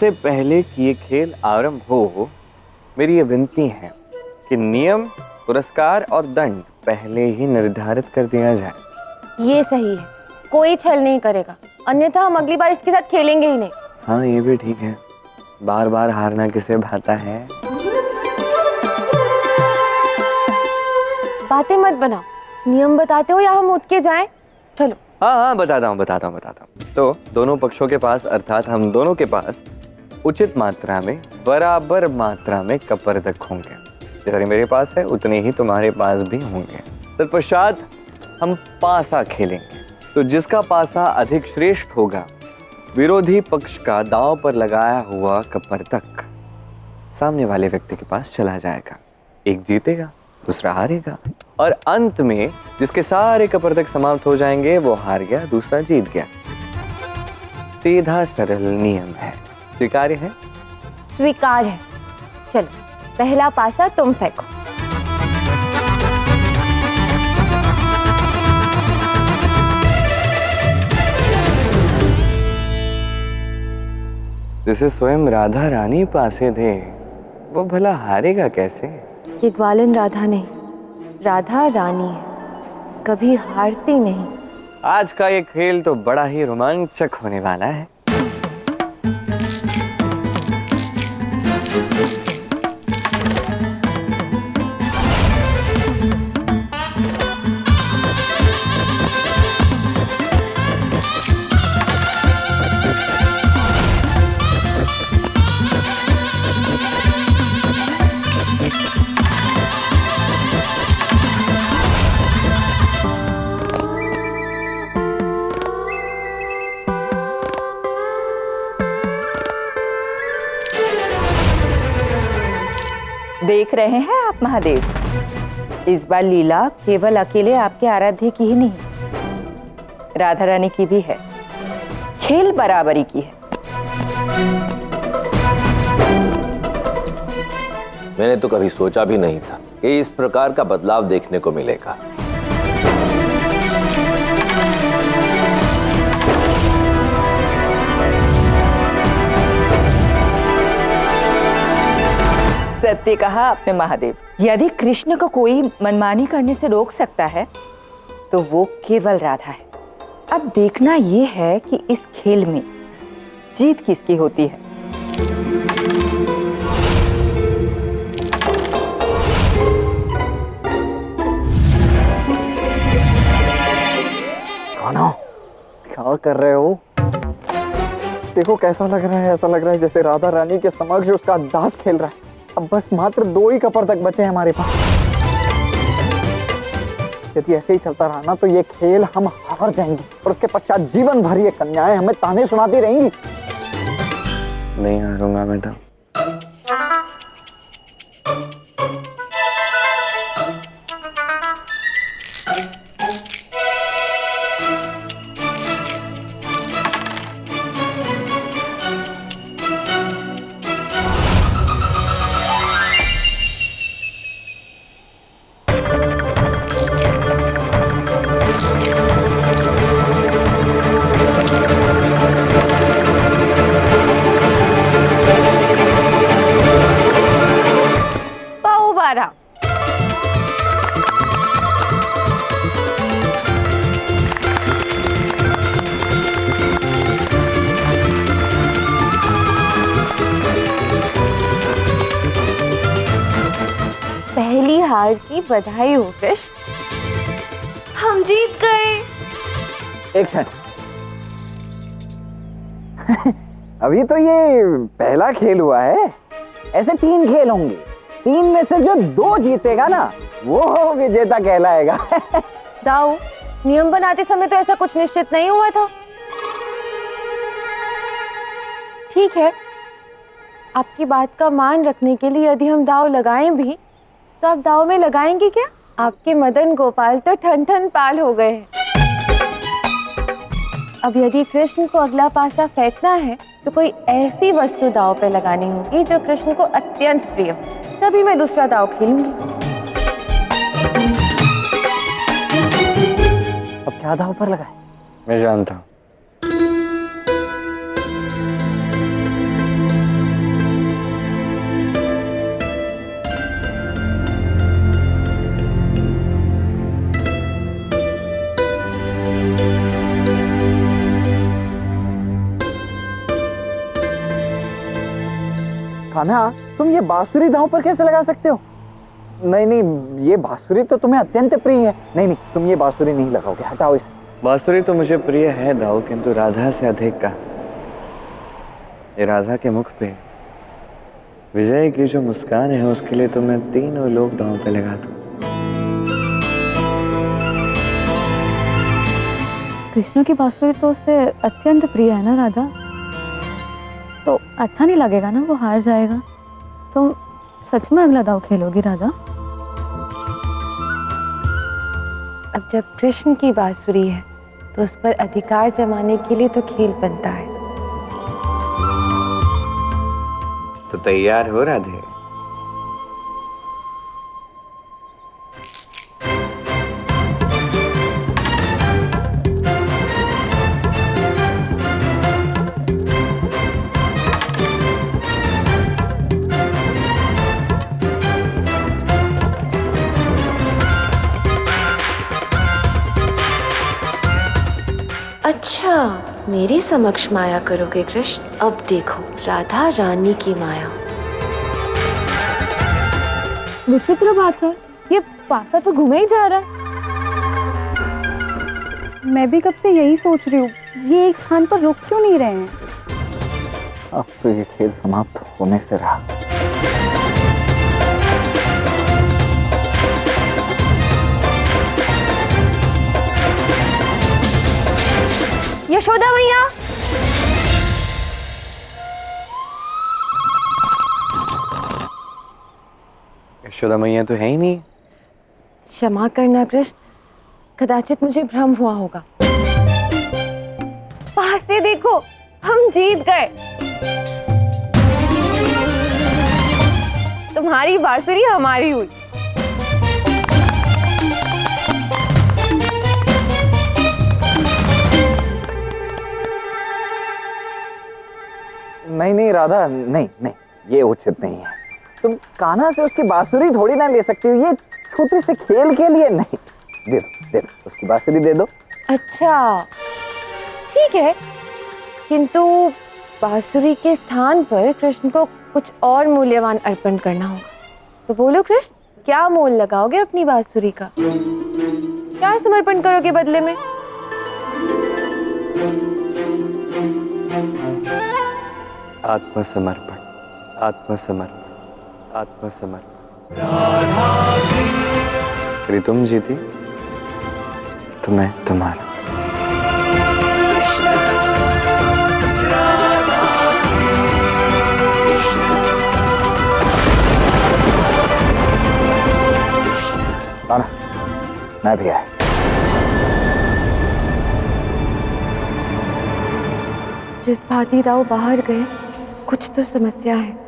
इससे पहले कि ये खेल आरंभ हो, मेरी ये विनती है कि नियम, पुरस्कार और दंड पहले ही निर्धारित कर दिया जाए। ये सही है, कोई छल नहीं करेगा, अन्यथा हम अगली बार इसके साथ खेलेंगे ही नहीं। हाँ ये भी ठीक है, बार बार हारना किसे भाता है। बातें मत बनाओ, नियम बताते हो या हम उठ के जाएं? चलो। हाँ बताता हूँ। तो दोनों पक्षों के पास अर्थात हम दोनों के पास उचित मात्रा में, बराबर मात्रा में कपर्दक होंगे। जितने मेरे पास है उतने ही तुम्हारे पास भी होंगे। तत्पश्चात हम पासा खेलेंगे। तो जिसका पासा अधिक श्रेष्ठ होगा, विरोधी पक्ष का दांव पर लगाया हुआ कपर्दक सामने वाले व्यक्ति के पास चला जाएगा। एक जीतेगा, दूसरा हारेगा, और अंत में जिसके सारे कपर्दक समाप्त हो जाएंगे वो हार गया, दूसरा जीत गया। सीधा सरल नियम है। स्वीकार्य है? स्वीकार है। चलो, पहला पासा तुम फेंको। जिसे स्वयं राधा रानी पासे दे, वो भला हारेगा कैसे? ये ग्वालिन राधा नहीं, राधा रानी है, कभी हारती नहीं। आज का ये खेल तो बड़ा ही रोमांचक होने वाला है। देख रहे हैं आप महादेव, इस बार लीला केवल अकेले आपके आराध्य की ही नहीं, राधा रानी की भी है। खेल बराबरी की है। मैंने तो कभी सोचा भी नहीं था कि इस प्रकार का बदलाव देखने को मिलेगा। सत्य कहा आपने महादेव। यदि कृष्ण को कोई मनमानी करने से रोक सकता है तो वो केवल राधा है। अब देखना ये है कि इस खेल में जीत किसकी होती है। कान्हा, क्या कर रहे हो? देखो कैसा लग रहा है, ऐसा लग रहा है जैसे राधा रानी के समक्ष उसका दास खेल रहा है। अब बस मात्र 2 ही कपर्दक बचे हैं हमारे पास। यदि ऐसे ही चलता रहा ना तो ये खेल हम हार जाएंगे और उसके पश्चात जीवन भर ये कन्याएं हमें ताने सुनाती रहेंगी। नहीं हारूंगा बेटा। पहली हार की बधाई हो कृष्ण, हम जीत गए। एक क्षण अभी तो ये पहला खेल हुआ है, ऐसे 3 खेल होंगे। 3 में से जो 2 जीतेगा ना वो विजेता कहलाएगा। दाऊ, नियम बनाते समय तो ऐसा कुछ निश्चित नहीं हुआ था। ठीक है, आपकी बात का मान रखने के लिए यदि हम दाव लगाएं भी तो आप दाव में लगाएंगे क्या? आपके मदन गोपाल तो ठन ठन पाल हो गए हैं। अब यदि कृष्ण को अगला पासा फेंकना है तो कोई ऐसी वस्तु दाव पे लगानी होगी जो कृष्ण को अत्यंत प्रिय हो, तभी मैं दूसरा दाव खेलूंगी। अब क्या दाव पर लगाए? मैं जानता हूं। कान्हा, तुम ये बांसुरी दांव पर कैसे लगा सकते हो? नहीं नहीं, ये बांसुरी तो तुम्हें अत्यंत प्रिय है। नहीं नहीं, तुम ये बांसुरी नहीं लगाओगे, हटाओ इसे। बांसुरी तो मुझे प्रिय है दाऊ, किंतु राधा से अधिक का। ये राधा के मुख पे विजय की जो मुस्कान है, उसके लिए तो मैं तीनों लोग दांव पे लगा दूं। कृष्ण की बांसुरी तो उससे अत्यंत प्रिय है ना राधा, तो अच्छा नहीं लगेगा ना, वो हार जाएगा। तुम सच में अगला दांव खेलोगी राधा? अब जब कृष्ण की बांसुरी है तो उस पर अधिकार जमाने के लिए तो खेल बनता है। तो तैयार हो राधे? अच्छा, मेरे समक्ष माया करोगे कृष्ण? अब देखो राधा रानी की माया। विचित्र बात है, ये पासा तो घूमे ही जा रहा है। मैं भी कब से यही सोच रही हूँ, ये एक स्थान पर रुक क्यों नहीं रहे हैं? अब तो ये खेल समाप्त होने से रहा। यशोदा मैया, यशोदा मैया तो है ही नहीं। क्षमा करना कृष्ण, कदाचित मुझे भ्रम हुआ होगा। पास से देखो, हम जीत गए। तुम्हारी बांसुरी हमारी हुई। नहीं नहीं राधा, नहीं नहीं, ये उचित नहीं है। तुम कान्हा से उसकी बांसुरी थोड़ी ना ले सकती हो, ये छोटे से खेल के लिए। नहीं, दे दो उसकी बांसुरी दे दो। अच्छा ठीक है, किंतु बांसुरी के स्थान पर कृष्ण को कुछ और मूल्यवान अर्पण करना होगा। तो बोलो कृष्ण, क्या मोल लगाओगे अपनी बांसुरी का? क्या समर्पण करोगे बदले में? आत्मसमर्पण, आत्मसमर्पण, आत्मसमर्पण। यदि तुम जीती तो मैं तुम्हारा। कान्हा, मैं भी आया। जिस भांति दाऊ बाहर गए, कुछ तो समस्या है।